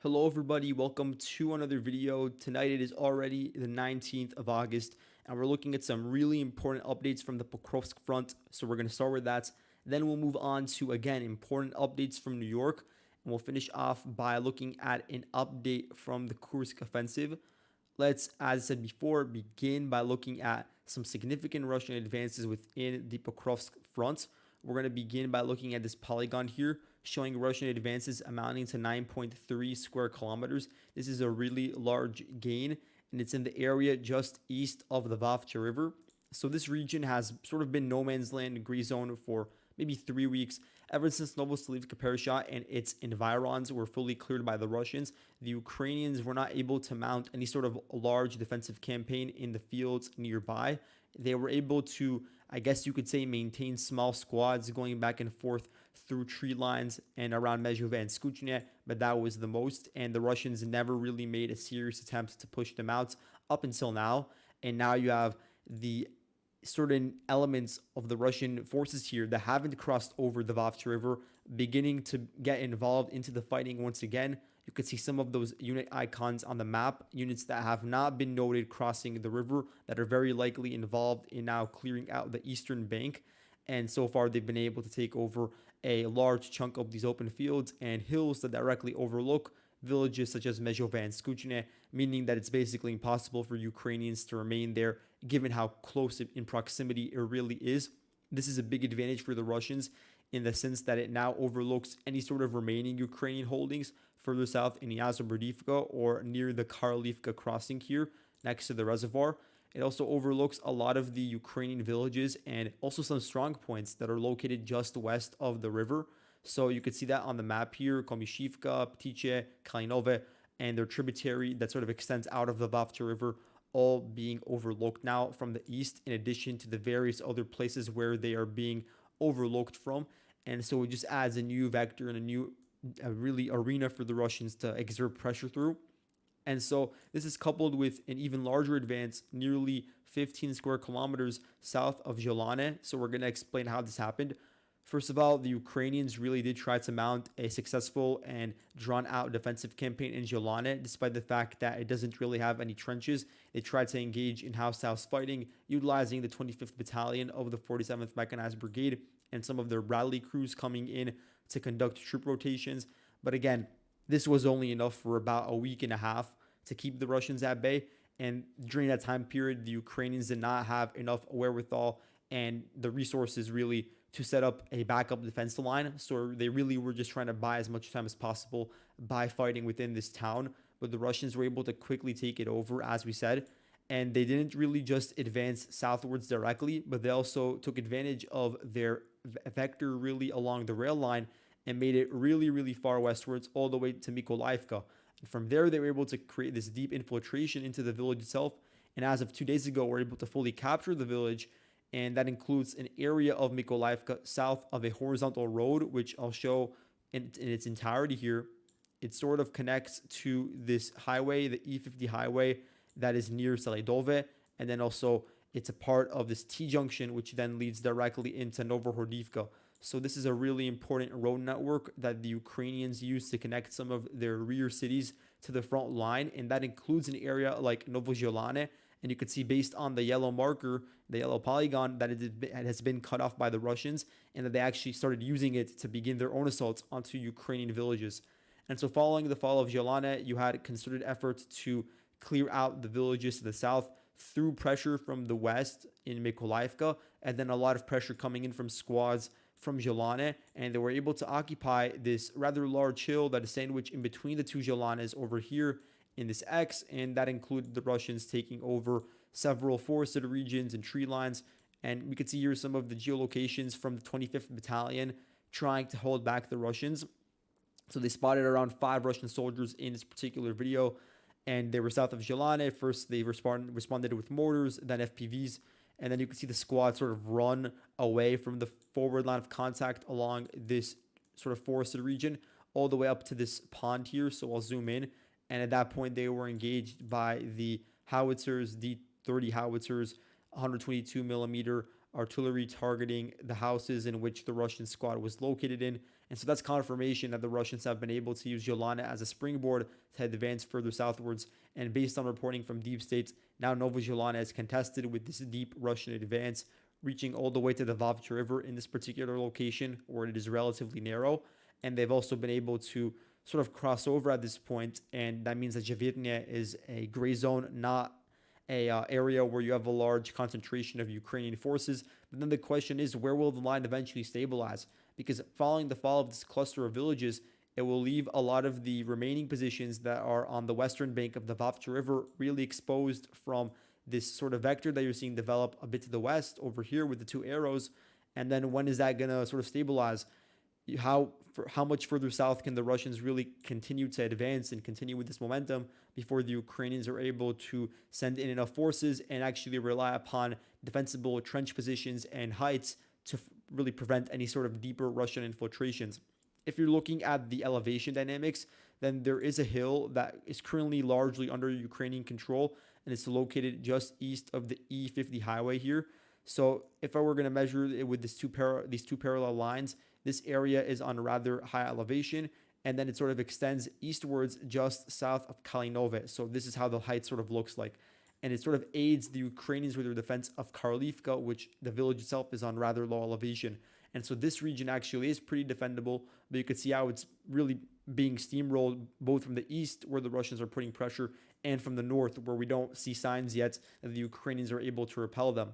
Hello everybody, welcome to another video. Tonight it is already the 19th of August and we're looking at some really important updates from the Pokrovsk front. So we're going to start with that. Then we'll move on to, again, important updates from New York. And we'll finish off by looking at an update from the Kursk offensive. Let's, as I said before, begin by looking at some significant Russian advances within the Pokrovsk front. We're going to begin by looking at this polygon here, showing Russian advances amounting to 9.3 square kilometers. This is a really large gain, and it's in the area just east of the Vavcha River. So this region has sort of been no man's land, gray zone for maybe 3 weeks. Ever since Novohrodivka Parashat and its environs were fully cleared by the Russians, the Ukrainians were not able to mount any sort of large defensive campaign in the fields nearby. They were able to, I guess you could say, maintain small squads going back and forth through tree lines and around Mezhove and Skuchne, but that was the most. And the Russians never really made a serious attempt to push them out up until now. And now you have the certain elements of the Russian forces here that haven't crossed over the Vavcha River beginning to get involved into the fighting once again. You can see some of those unit icons on the map, units that have not been noted crossing the river that are very likely involved in now clearing out the eastern bank. And so far, they've been able to take over a large chunk of these open fields and hills that directly overlook villages such as Mezhove and Skuchne, meaning that it's basically impossible for Ukrainians to remain there given how close in proximity it really is. This is a big advantage for the Russians in the sense that it now overlooks any sort of remaining Ukrainian holdings further south in Novohrodivka or near the Karlivka crossing here next to the reservoir. It also overlooks a lot of the Ukrainian villages and also some strong points that are located just west of the river. So you could see that on the map here, Komishivka, Ptiche, Selydove, and their tributary that sort of extends out of the Vavcha River, all being overlooked now from the east, in addition to the various other places where they are being overlooked from. And so it just adds a new vector and a really arena for the Russians to exert pressure through. And so this is coupled with an even larger advance, nearly 15 square kilometers south of Zhelane. So we're going to explain how this happened. First of all, the Ukrainians really did try to mount a successful and drawn-out defensive campaign in Zhelane, despite the fact that it doesn't really have any trenches. They tried to engage in house-to-house fighting, utilizing the 25th Battalion of the 47th Mechanized Brigade and some of their Bradley crews coming in to conduct troop rotations. But again, this was only enough for about a week and a half to keep the Russians at bay. And during that time period, the Ukrainians did not have enough wherewithal and the resources really to set up a backup defense line. So they really were just trying to buy as much time as possible by fighting within this town. But the Russians were able to quickly take it over, as we said. And they didn't really just advance southwards directly, but they also took advantage of their vector really along the rail line and made it really, really far westwards, all the way to Mykolaiivka. And from there, they were able to create this deep infiltration into the village itself. And as of 2 days ago, we're able to fully capture the village. And that includes an area of Mykolaiivka south of a horizontal road, which I'll show in its entirety here. It sort of connects to this highway, the E50 highway that is near Selydove. And then also it's a part of this T-junction, which then leads directly into Novohrodivka. So this is a really important road network that the Ukrainians use to connect some of their rear cities to the front line. And that includes an area like Novozhelane. And you can see based on the yellow marker, the yellow polygon, that it has been cut off by the Russians and that they actually started using it to begin their own assaults onto Ukrainian villages. And so following the fall of Zhelane, you had concerted efforts to clear out the villages to the south through pressure from the west in Mykolaiivka, and then a lot of pressure coming in from squads from Zhelane, and they were able to occupy this rather large hill that is sandwiched in between the two Zhelanes over here in this X, and that included the Russians taking over several forested regions and tree lines. And we could see here some of the geolocations from the 25th Battalion trying to hold back the Russians. So they spotted around 5 Russian soldiers in this particular video, and they were south of Zhelane. First, they responded with mortars, then FPVs, and then you can see the squad sort of run away from the forward line of contact along this sort of forested region all the way up to this pond here. So I'll zoom in. And at that point, they were engaged by the howitzers, D-30 howitzers, 122 millimeter artillery targeting the houses in which the Russian squad was located in. And so that's confirmation that the Russians have been able to use Yolana as a springboard to advance further southwards. And based on reporting from deep states, now Novozhelana is contested with this deep Russian advance, reaching all the way to the Vavcha River in this particular location where it is relatively narrow. And they've also been able to sort of cross over at this point, and that means that Javirnia is a gray zone, not a area where you have a large concentration of Ukrainian forces. But then the question is, where will the line eventually stabilize? Because following the fall of this cluster of villages, it will leave a lot of the remaining positions that are on the western bank of the Vavcha River really exposed from this sort of vector that you're seeing develop a bit to the west over here with the two arrows. And then when is that going to sort of stabilize? How much further south can the Russians really continue to advance and continue with this momentum before the Ukrainians are able to send in enough forces and actually rely upon defensible trench positions and heights to really prevent any sort of deeper Russian infiltrations? If you're looking at the elevation dynamics, then there is a hill that is currently largely under Ukrainian control, and it's located just east of the E50 highway here. So if I were going to measure it with these two parallel lines, this area is on rather high elevation, and then it sort of extends eastwards just south of Kalinove. So this is how the height sort of looks like. And it sort of aids the Ukrainians with their defense of Karlivka, which the village itself is on rather low elevation. And so this region actually is pretty defendable, but you could see how it's really being steamrolled both from the east, where the Russians are putting pressure, and from the north, where we don't see signs yet that the Ukrainians are able to repel them.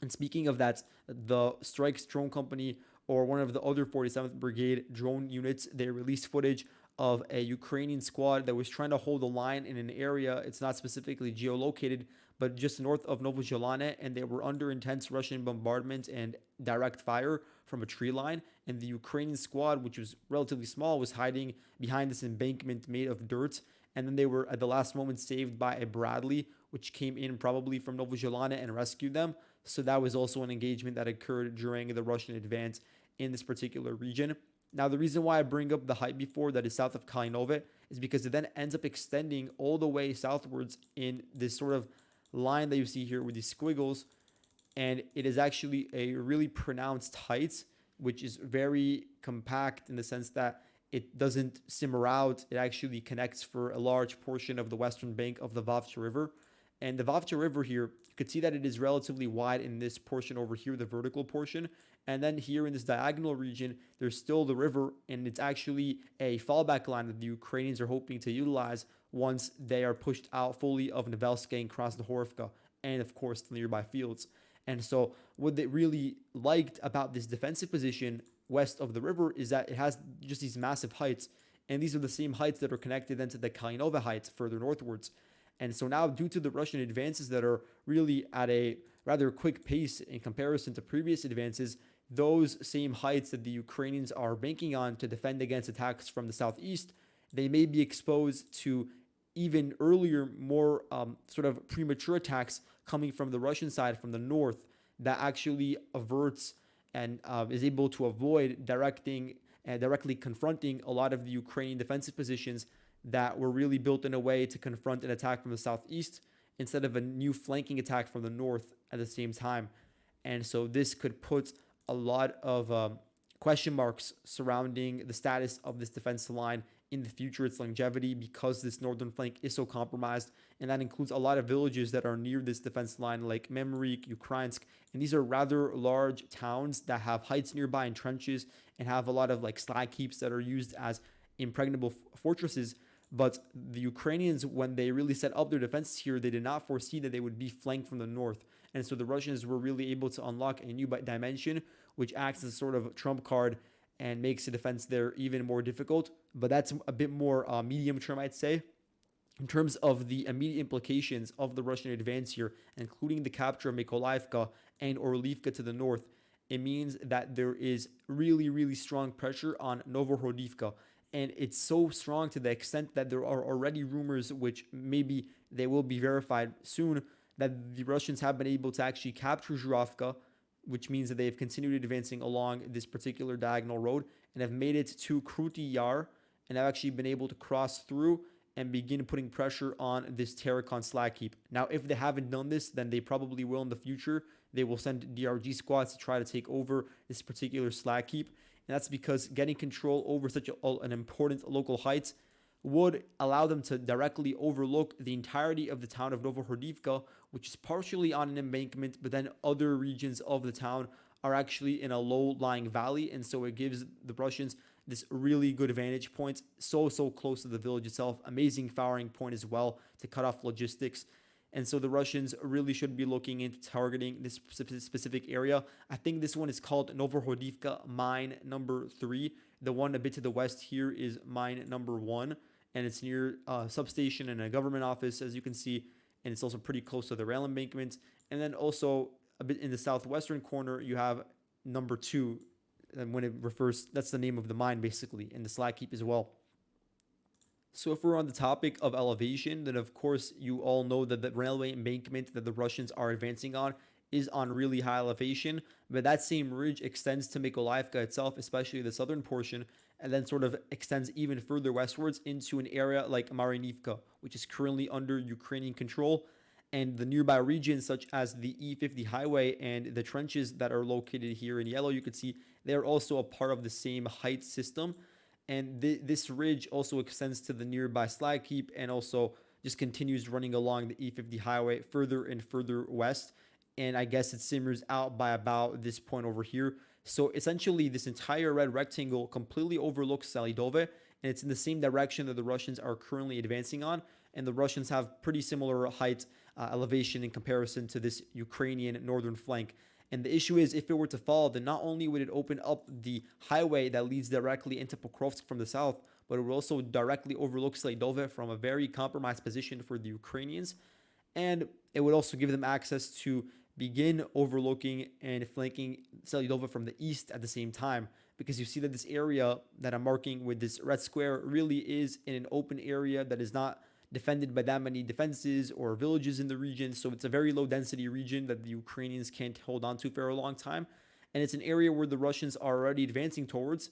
And speaking of that, the Strikes Drone Company, or one of the other 47th Brigade drone units, they released footage of a Ukrainian squad that was trying to hold a line in an area. It's not specifically geolocated, but just north of Novozhelana, and they were under intense Russian bombardment and direct fire from a tree line. And the Ukrainian squad, which was relatively small, was hiding behind this embankment made of dirt. And then they were at the last moment saved by a Bradley, which came in probably from Novozhelana and rescued them. So that was also an engagement that occurred during the Russian advance in this particular region. Now, the reason why I bring up the height before that is south of Kalinove is because it then ends up extending all the way southwards in this sort of line that you see here with these squiggles. And it is actually a really pronounced height, which is very compact in the sense that it doesn't simmer out. It actually connects for a large portion of the western bank of the Vavcha River. And the Vavcha River here, you could see that it is relatively wide in this portion over here, the vertical portion. And then here in this diagonal region, there's still the river, and it's actually a fallback line that the Ukrainians are hoping to utilize once they are pushed out fully of Novelske and cross the Horivka, and of course the nearby fields. And so what they really liked about this defensive position west of the river is that it has just these massive heights, and these are the same heights that are connected then to the Kalinova heights further northwards. And so now, due to the Russian advances that are really at a rather quick pace in comparison to previous advances, those same heights that the Ukrainians are banking on to defend against attacks from the southeast, they may be exposed to even earlier, more sort of premature attacks coming from the Russian side, from the north, that actually averts and is able to avoid directly confronting a lot of the Ukrainian defensive positions that were really built in a way to confront an attack from the southeast instead of a new flanking attack from the north at the same time. And so this could put a lot of question marks surrounding the status of this defense line in the future, its longevity, because this northern flank is so compromised. And that includes a lot of villages that are near this defense line, like Memrik, Ukrainsk. And these are rather large towns that have heights nearby and trenches and have a lot of like slag heaps that are used as impregnable fortresses. But the Ukrainians, when they really set up their defenses here, they did not foresee that they would be flanked from the north. And so the Russians were really able to unlock a new dimension, which acts as a sort of trump card and makes the defense there even more difficult. But that's a bit more medium term, I'd say. In terms of the immediate implications of the Russian advance here, including the capture of Mykolaiivka and Orlivka to the north, it means that there is really, really strong pressure on Novohrodivka. And it's so strong to the extent that there are already rumors, which maybe they will be verified soon, that the Russians have been able to actually capture Zhuravka, which means that they have continued advancing along this particular diagonal road and have made it to Kruty Yar and have actually been able to cross through and begin putting pressure on this Terrakan slag heap. Now, if they haven't done this, then they probably will in the future. They will send DRG squads to try to take over this particular slag heap. And that's because getting control over such an important local height would allow them to directly overlook the entirety of the town of Novohrodivka, which is partially on an embankment, but then other regions of the town are actually in a low-lying valley, and so it gives the Russians this really good vantage point, so close to the village itself. Amazing firing point as well to cut off logistics. And so the Russians really should be looking into targeting this specific area. I think this one is called Novohrodivka Mine number 3. The one a bit to the west here is mine number 1, and it's near a substation and a government office, as you can see, and it's also pretty close to the rail embankment. And then also a bit in the southwestern corner, you have number 2, and when it refers, that's the name of the mine basically, and the slag heap as well. So if we're on the topic of elevation, then of course you all know that the railway embankment that the Russians are advancing on is on really high elevation, but that same ridge extends to Mykolaiv itself, especially the southern portion, and then sort of extends even further westwards into an area like Marinivka, which is currently under Ukrainian control. And the nearby regions, such as the E50 highway and the trenches that are located here in yellow, you can see they're also a part of the same height system. And this ridge also extends to the nearby slag heap and also just continues running along the E50 highway further and further west. And I guess it simmers out by about this point over here. So essentially, this entire red rectangle completely overlooks Selydove, and it's in the same direction that the Russians are currently advancing on. And the Russians have pretty similar height elevation in comparison to this Ukrainian northern flank. And the issue is, if it were to fall, then not only would it open up the highway that leads directly into Pokrovsk from the south, but it would also directly overlook Selydove from a very compromised position for the Ukrainians. And it would also give them access to begin overlooking and flanking Selydove from the east at the same time, because you see that this area that I'm marking with this red square really is in an open area that is not defended by that many defenses or villages in the region. So it's a very low density region that the Ukrainians can't hold on to for a long time. And it's an area where the Russians are already advancing towards.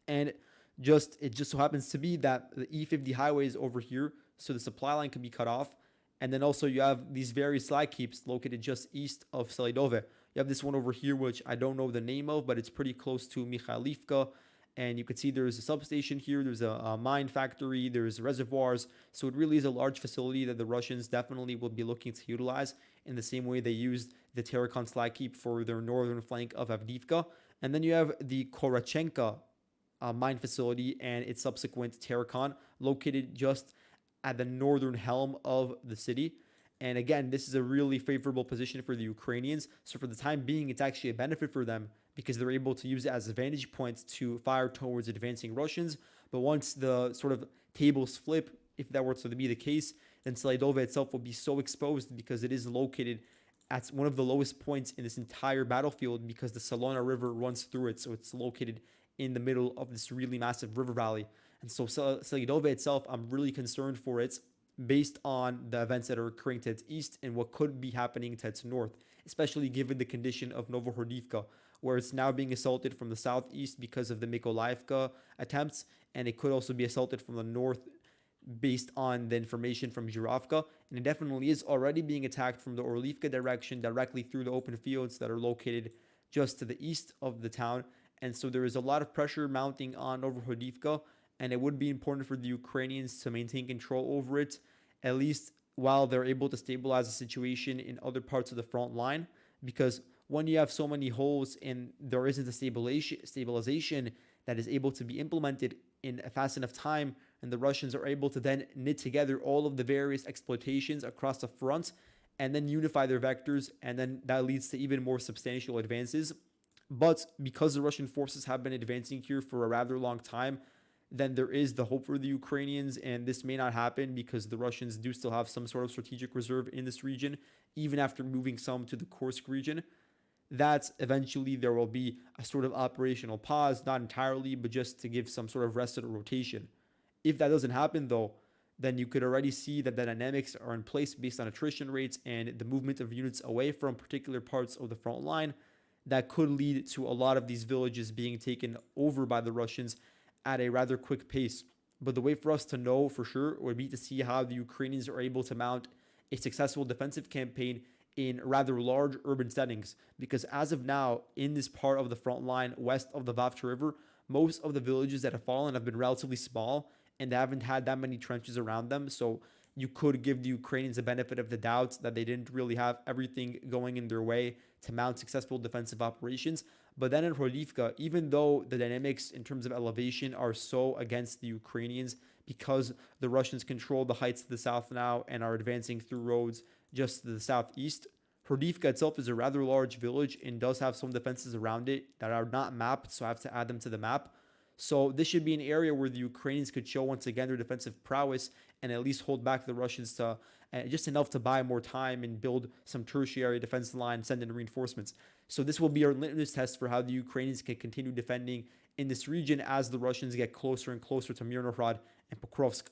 And it just so happens to be that the E50 highway is over here, so the supply line can be cut off. And then also you have these various slag heaps located just east of Selydove. You have this one over here, which I don't know the name of, but it's pretty close to Mikhailivka. And you can see there's a substation here, there's a mine factory, there's reservoirs. So it really is a large facility that the Russians definitely will be looking to utilize in the same way they used the Terrakan slag heap for their northern flank of Avdiivka. And then you have the Korachenka mine facility and its subsequent Terrakan located just at the northern helm of the city. And again, this is a really favorable position for the Ukrainians. So for the time being, it's actually a benefit for them because they're able to use it as a vantage point to fire towards advancing Russians. But once the sort of tables flip, if that were to be the case, then Selydove itself will be so exposed because it is located at one of the lowest points in this entire battlefield because the Salona River runs through it. So it's located in the middle of this really massive river valley. And so Selydove itself, I'm really concerned for it based on the events that are occurring to its east and what could be happening to its north, especially given the condition of Novohrodivka, where it's now being assaulted from the southeast because of the Mykolaiv attempts, and it could also be assaulted from the north based on the information from Zhuravka, and it definitely is already being attacked from the Orlivka direction directly through the open fields that are located just to the east of the town. And so there is a lot of pressure mounting on Novohrodivka, and it would be important for the Ukrainians to maintain control over it, at least while they're able to stabilize the situation in other parts of the front line. Because when you have so many holes and there isn't a stabilization that is able to be implemented in a fast enough time, and the Russians are able to then knit together all of the various exploitations across the front and then unify their vectors, and then that leads to even more substantial advances. But because the Russian forces have been advancing here for a rather long time, then there is the hope for the Ukrainians, and this may not happen because the Russians do still have some sort of strategic reserve in this region, even after moving some to the Kursk region. That eventually there will be a sort of operational pause, not entirely, but just to give some sort of rest or rotation. If that doesn't happen, though, then you could already see that the dynamics are in place based on attrition rates and the movement of units away from particular parts of the front line. That could lead to a lot of these villages being taken over by the Russians at a rather quick pace. But the way for us to know for sure would be to see how the Ukrainians are able to mount a successful defensive campaign in rather large urban settings. Because as of now, in this part of the front line west of the Vavcha River, most of the villages that have fallen have been relatively small and they haven't had that many trenches around them. So you could give the Ukrainians the benefit of the doubt that they didn't really have everything going in their way to mount successful defensive operations. But then in Rodivka, even though the dynamics in terms of elevation are so against the Ukrainians because the Russians control the heights to the south now and are advancing through roads just to the southeast, Rodivka itself is a rather large village and does have some defenses around it that are not mapped, so I have to add them to the map. So this should be an area where the Ukrainians could show once again their defensive prowess and at least hold back the Russians to just enough to buy more time and build some tertiary defense line, send in reinforcements. So this will be our litmus test for how the Ukrainians can continue defending in this region as the Russians get closer and closer to Novohrodivka and Pokrovsk.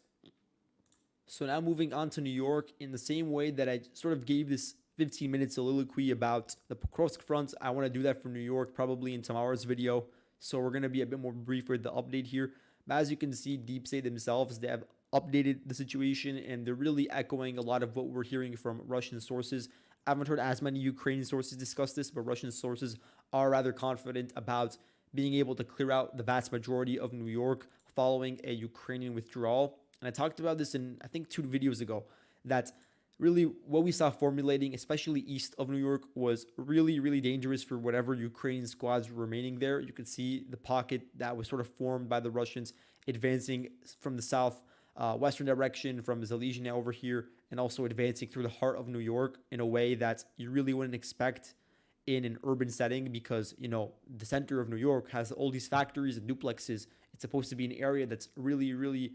So now moving on to New York, in the same way that I sort of gave this 15-minute soliloquy about the Pokrovsk front, I want to do that for New York probably in tomorrow's video. So we're going to be a bit more brief with the update here. But as you can see, Deep State themselves, they have updated the situation and they're really echoing a lot of what we're hearing from Russian sources. I haven't heard as many Ukrainian sources discuss this, but Russian sources are rather confident about being able to clear out the vast majority of New York following a Ukrainian withdrawal. And I talked about this in, I think, 2 videos ago, that really what we saw formulating, especially east of New York, was really, really dangerous for whatever Ukrainian squads were remaining there. You could see the pocket that was sort of formed by the Russians advancing from the south western direction from Selydove over here, and also advancing through the heart of New York in a way that you really wouldn't expect in an urban setting, because the center of New York has all these factories and duplexes. It's supposed to be an area that's really, really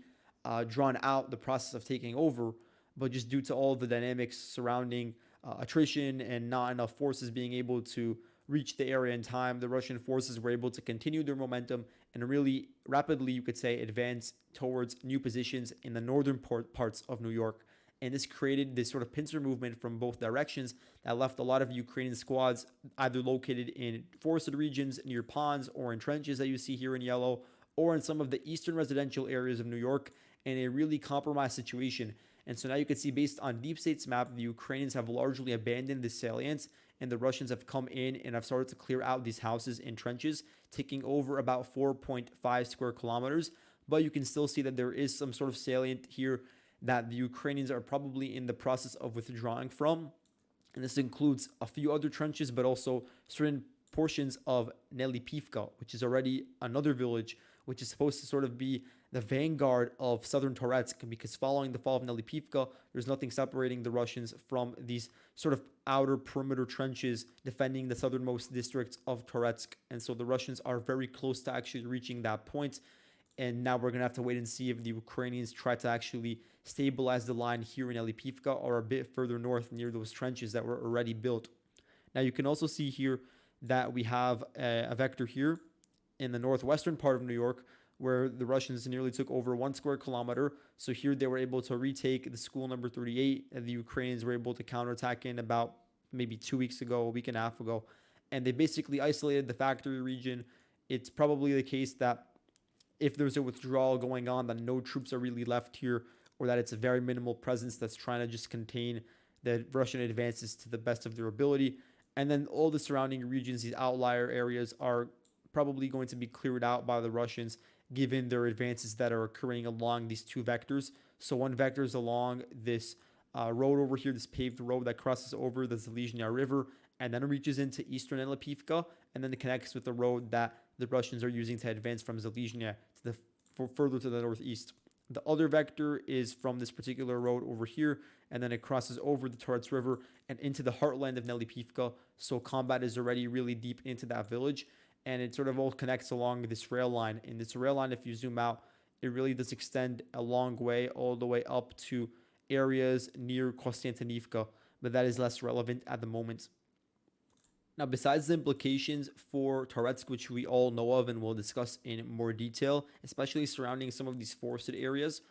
drawn out the process of taking over, but just due to all the dynamics surrounding attrition and not enough forces being able to reach the area in time, the Russian forces were able to continue their momentum and really rapidly, you could say, advance towards new positions in the northern parts of New York. And this created this sort of pincer movement from both directions that left a lot of Ukrainian squads either located in forested regions near ponds or in trenches that you see here in yellow, or in some of the eastern residential areas of New York, in a really compromised situation. And so now you can see, based on Deep State's map, the Ukrainians have largely abandoned this salient, and the Russians have come in and have started to clear out these houses and trenches, taking over about 4.5 square kilometers. But you can still see that there is some sort of salient here that the Ukrainians are probably in the process of withdrawing from. And this includes a few other trenches, but also certain portions of Nelipivka, which is already another village, which is supposed to sort of be the vanguard of southern Toretsk, because following the fall of Nelipivka, there's nothing separating the Russians from these sort of outer perimeter trenches defending the southernmost districts of Toretsk. And so the Russians are very close to actually reaching that point. And now we're going to have to wait and see if the Ukrainians try to actually stabilize the line here in Nelipivka or a bit further north near those trenches that were already built. Now you can also see here that we have a vector here in the northwestern part of New York, where the Russians nearly took over 1 square kilometer. So here they were able to retake the school number 38, and the Ukrainians were able to counterattack in about maybe 2 weeks ago, a week and a half ago. And they basically isolated the factory region. It's probably the case that if there's a withdrawal going on, that no troops are really left here, or that it's a very minimal presence that's trying to just contain the Russian advances to the best of their ability. And then all the surrounding regions, these outlier areas, are probably going to be cleared out by the Russians, given their advances that are occurring along these 2 vectors. So one vector is along this road over here, this paved road that crosses over the Selydove River and then reaches into eastern Nelipivka, and then it connects with the road that the Russians are using to advance from Selydove to further to the northeast. The other vector is from this particular road over here, and then it crosses over the Torets River and into the heartland of Nelipivka. So combat is already really deep into that village, and it sort of all connects along this rail line. And this rail line, if you zoom out, it really does extend a long way, all the way up to areas near Konstantinivka, but that is less relevant at the moment. Now, besides the implications for Toretsk, which we all know of and will discuss in more detail, especially surrounding some of these forested areas,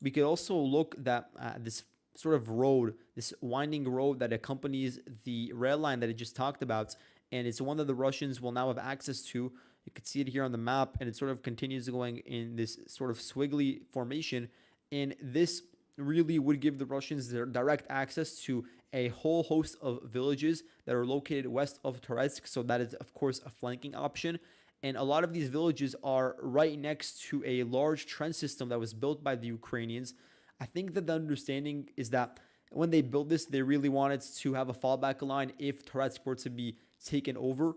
we could also look at this sort of road, this winding road that accompanies the rail line that I just talked about, and it's one that the Russians will now have access to You can see it here on the map, and it sort of continues going in this sort of squiggly formation. And this really would give the Russians their direct access to a whole host of villages that are located west of Toretsk. So that is, of course, a flanking option. And a lot of these villages are right next to a large trench system that was built by the Ukrainians. I think that the understanding is that when they built this, they really wanted to have a fallback line if Toretsk were to be taken over.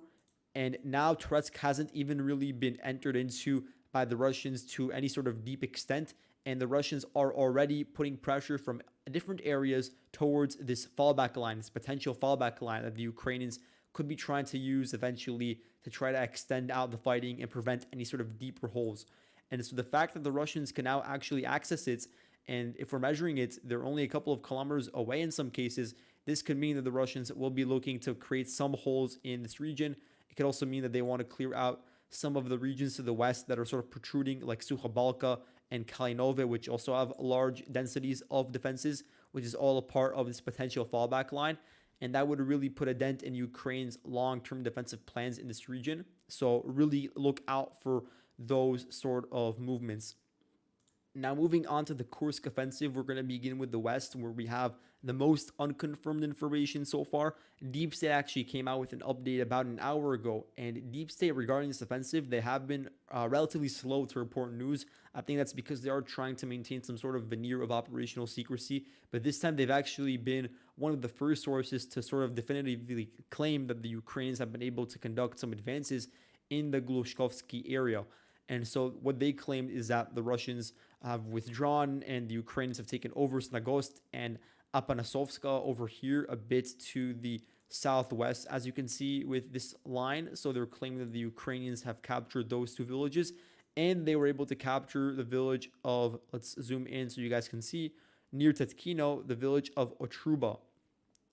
And now Toretsk hasn't even really been entered into by the Russians to any sort of deep extent. And the Russians are already putting pressure from different areas towards this fallback line, this potential fallback line that the Ukrainians could be trying to use eventually to try to extend out the fighting and prevent any sort of deeper holes. And so the fact that the Russians can now actually access it, and if we're measuring it, they're only a couple of kilometers away in some cases, this could mean that the Russians will be looking to create some holes in this region. It could also mean that they want to clear out some of the regions to the west that are sort of protruding, like Sukhabalka and Selydove, which also have large densities of defenses, which is all a part of this potential fallback line. And that would really put a dent in Ukraine's long-term defensive plans in this region. So really look out for those sort of movements. Now, moving on to the Kursk offensive, we're going to begin with the west, where we have the most unconfirmed information so far. Deep State actually came out with an update about an hour ago, and Deep State regarding this offensive, they have been relatively slow to report news. I think that's because they are trying to maintain some sort of veneer of operational secrecy, but this time they've actually been one of the first sources to sort of definitively claim that the Ukrainians have been able to conduct some advances in the Glushkovsky area. And so what they claimed is that the Russians have withdrawn and the Ukrainians have taken over Snagost and Apanasovska over here a bit to the southwest, as you can see with this line. So they're claiming that the Ukrainians have captured those two villages, and they were able to capture the village of, let's zoom in so you guys can see, near Tetkino, the village of Otruba.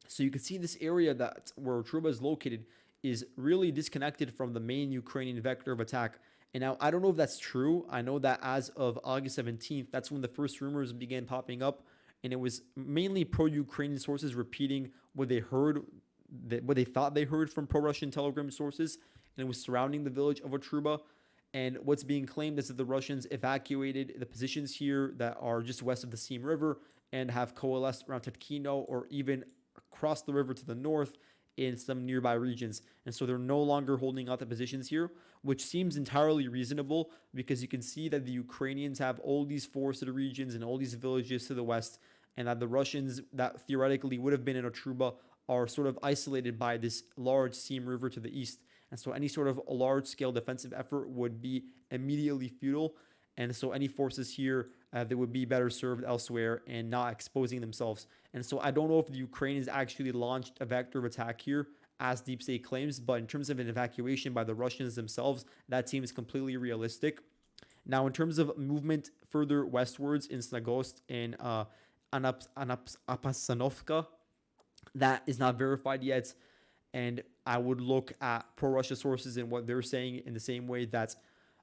So you can see this area that where Otruba is located is really disconnected from the main Ukrainian vector of attack. And now, I don't know if that's true. I know that as of August 17th, that's when the first rumors began popping up. And it was mainly pro-Ukrainian sources repeating what they heard, what they thought they heard from pro-Russian Telegram sources. And it was surrounding the village of Otruba. And what's being claimed is that the Russians evacuated the positions here that are just west of the Seam River and have coalesced around Tetkino or even across the river to the north in some nearby regions. And so they're no longer holding out the positions here, which seems entirely reasonable because you can see that the Ukrainians have all these forested regions and all these villages to the west, and that the Russians that theoretically would have been in Otruba are sort of isolated by this large Seam River to the east. And so any sort of large-scale defensive effort would be immediately futile. And so any forces here, they would be better served elsewhere and not exposing themselves. And so I don't know if the Ukrainians actually launched a vector of attack here, as Deep State claims, but in terms of an evacuation by the Russians themselves, that seems completely realistic. Now, in terms of movement further westwards in Snagost and Apasanovka, that is not verified yet. And I would look at pro-Russia sources and what they're saying in the same way that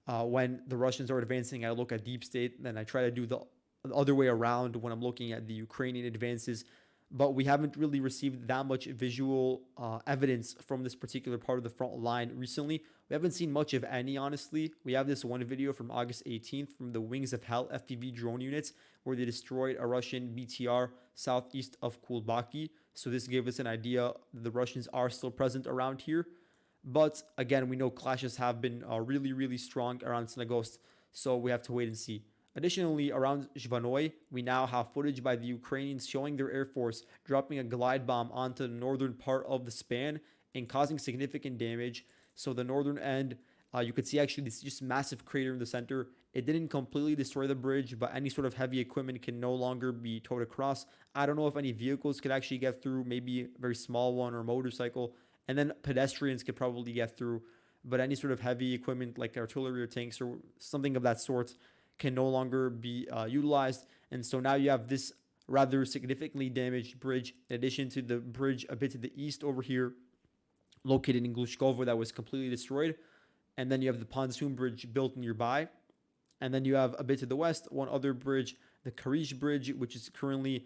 when the Russians are advancing, I look at Deep State, then I try to do the other way around when I'm looking at the Ukrainian advances. But we haven't really received that much visual evidence from this particular part of the front line recently. We haven't seen much of any, honestly. We have this one video from August 18th from the Wings of Hell FPV drone units where they destroyed a Russian BTR southeast of Kulbaki. So this gave us an idea that the Russians are still present around here. But again, we know clashes have been really, really strong around Snagost, so we have to wait and see. Additionally, around Zhvanoy, we now have footage by the Ukrainians showing their air force dropping a glide bomb onto the northern part of the span and causing significant damage. So the northern end, you could see actually this just massive crater in the center. It didn't completely destroy the bridge, but any sort of heavy equipment can no longer be towed across. I don't know if any vehicles could actually get through, maybe a very small one or motorcycle. And then pedestrians could probably get through, but any sort of heavy equipment like artillery or tanks or something of that sort can no longer be utilized. And so now you have this rather significantly damaged bridge, in addition to the bridge a bit to the east over here, located in Glushkovo, that was completely destroyed. And then you have the pontoon bridge built nearby. And then you have a bit to the west, one other bridge, the Karish Bridge, which is currently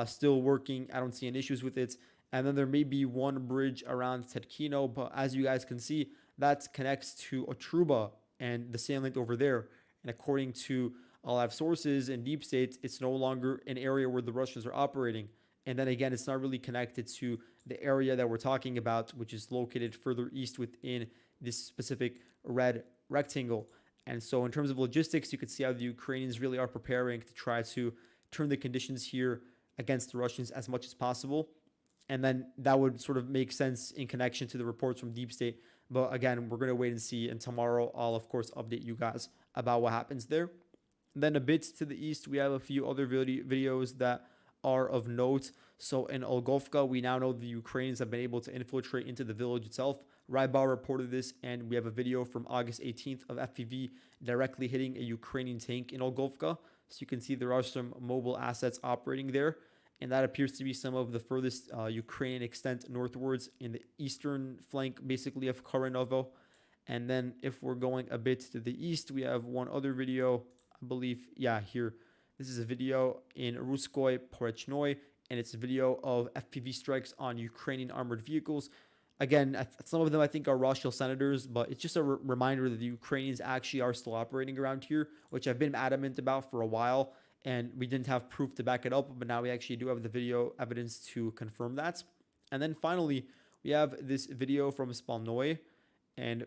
still working. I don't see any issues with it. And then there may be one bridge around Tetkino, but as you guys can see, that connects to Otruba and the salient over there. And according to a lot of sources in deep state, it's no longer an area where the Russians are operating. And then again, it's not really connected to the area that we're talking about, which is located further east within this specific red rectangle. And so, in terms of logistics, you can see how the Ukrainians really are preparing to try to turn the conditions here against the Russians as much as possible. And then that would sort of make sense in connection to the reports from Deep State. But again, we're going to wait and see. And tomorrow, I'll, of course, update you guys about what happens there. Then a bit to the east, we have a few other videos that are of note. So in Olgovka, we now know the Ukrainians have been able to infiltrate into the village itself. Rybar reported this, and we have a video from August 18th of FPV directly hitting a Ukrainian tank in Olgovka. So you can see there are some mobile assets operating there, and that appears to be some of the furthest Ukrainian extent northwards in the eastern flank, basically, of Karanovo. And then if we're going a bit to the east, we have one other video, I believe, yeah, here. This is a video in Ruskoy Porechnoy, and it's a video of FPV strikes on Ukrainian armored vehicles. Again, some of them I think are Rothschild senators, but it's just a reminder that the Ukrainians actually are still operating around here, which I've been adamant about for a while, and we didn't have proof to back it up, but now we actually do have the video evidence to confirm that. And then finally, we have this video from Spalnoy, and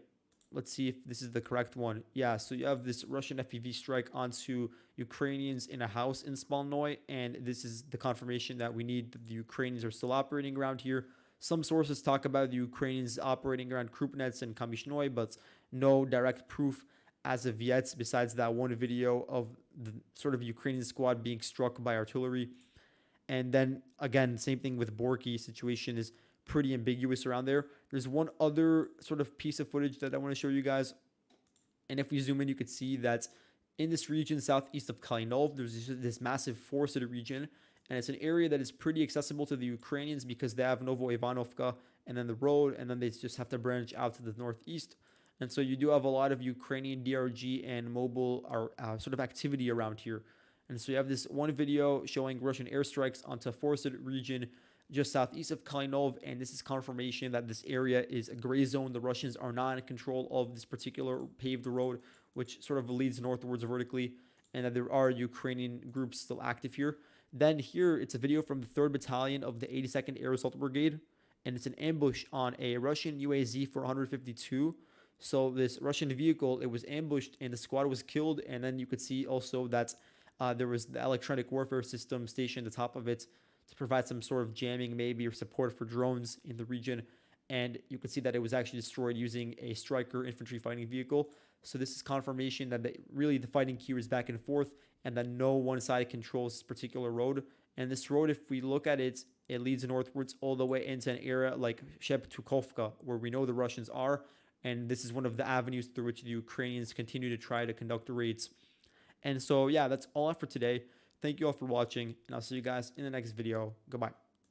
let's see if this is the correct one. Yeah, so you have this Russian FPV strike onto Ukrainians in a house in Spalnoy, and this is the confirmation that we need that the Ukrainians are still operating around here. Some sources talk about the Ukrainians operating around Krupnets and Kamyshnoi, but no direct proof as of yet, besides that one video of the sort of Ukrainian squad being struck by artillery. And then, again, same thing with Borky. Situation is pretty ambiguous around there. There's one other sort of piece of footage that I want to show you guys. And if we zoom in, you could see that in this region, southeast of Kalinov, there's this massive forested region. And it's an area that is pretty accessible to the Ukrainians because they have Novohrodivka and then the road, and then they just have to branch out to the northeast. And so you do have a lot of Ukrainian DRG and mobile sort of activity around here. And so you have this one video showing Russian airstrikes onto a forested region just southeast of Kalinov, and this is confirmation that this area is a gray zone. The Russians are not in control of this particular paved road, which sort of leads northwards vertically, and that there are Ukrainian groups still active here. Then here, it's a video from the 3rd Battalion of the 82nd Air Assault Brigade, and it's an ambush on a Russian UAZ 452. So this Russian vehicle, it was ambushed, and the squad was killed, and then you could see also that there was the electronic warfare system stationed at the top of it to provide some sort of jamming maybe or support for drones in the region. And you can see that it was actually destroyed using a Striker infantry fighting vehicle. So this is confirmation that really the fighting here is back and forth, and that no one side controls this particular road. And this road, if we look at it, it leads northwards all the way into an area like Sheptukovka, where we know the Russians are. And this is one of the avenues through which the Ukrainians continue to try to conduct raids. And so, yeah, that's all I have for today. Thank you all for watching, and I'll see you guys in the next video. Goodbye.